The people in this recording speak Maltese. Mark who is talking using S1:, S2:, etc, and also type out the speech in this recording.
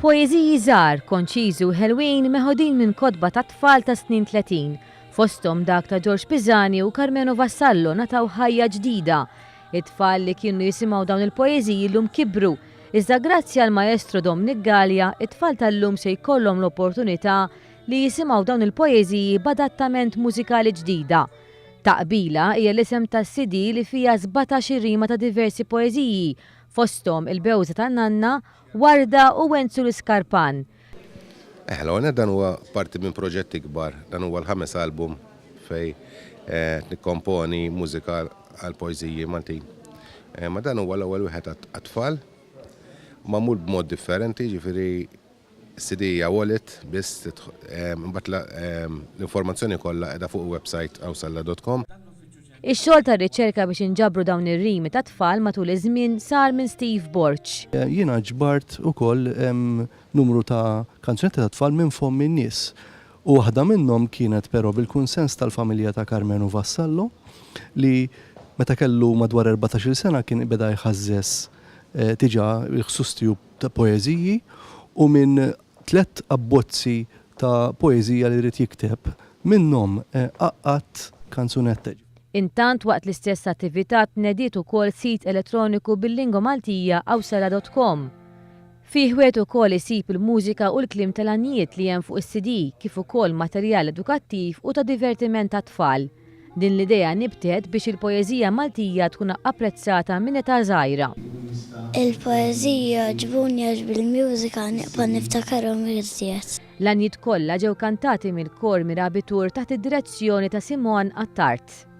S1: Poeżiji żgħar, konċiżi u ħelwin meħodin minn kotba ta' tfal ta' snin 30. Fosthom dak ta' George Pisani u Carmelo Vassallo nataw ħajja ġdida. It-tfal li kienu jisimgħu dawn il-poeżiji llum kibru. Iżda grazzi għal maestro Dominic Gallia, it-tfal tal-lum se jkollhom l-opportunità li jisimgħu dawn il-poeżiji b'adattament mużikali ġdida. Taqbila hija l-isem tas-CD li fiha 17 rima ta' diversi poeżiji, fosthom il-bewża tan-Nanna, Warda u Wenzu l-Iskarpan.
S2: Eħlona dan huwa parti minn proġetti kbar, dan huwa l-5 album fej nikkomponi mużika għal poeżiji Maltin. Ma dan huwa l-ewwel wieħed għat-tfal, magħmul b'mod differenti, ġifieri CD-ja wallet biss imbagħad l-informazzjoni kollha qiegħda fuq il-website awsalla.com.
S1: Ix-xogħol tar-riċerka biex inġabru dawn ir-rimi ta' tfal matul iż-żmien sar minn Steve Borch.
S3: Jiena ġbart ukoll numru ta' kanzunetti ta' tfal minn fom min-nies. U waħda minnhom kienet però bil-kunsens tal-familja ta' Carmelo Vassallo li meta kellu madwar 14 sena kien beda jħażżes tiġa l-ħsustiju ta' poeżiji u minn 3 abbozzi ta' poeżija li rrid jikteb minnhom qaqqat kanzunetta.
S1: Intant waqt l-istess attività tnediet ukoll sit elettroniku bil-lingwa Maltija awsalla.com. Fih wieħed ukoll isib il-mużika u l-kliem tal-għanijiet li hemm fuq is-CD kif ukoll materjal edukattiv u ta' divertiment ta' tfal. Din l-idea nibtet biex il-poeżija Maltija tkun apprezzata minn età żgħira.
S4: Il-poeżija ġbuni għax bil-mużika nibqa' niftakarhom iżjed.
S1: L-għanijiet kollha ġew kantati mill-kor Mirabitur taħt id-direzzjoni ta' Simon Attart.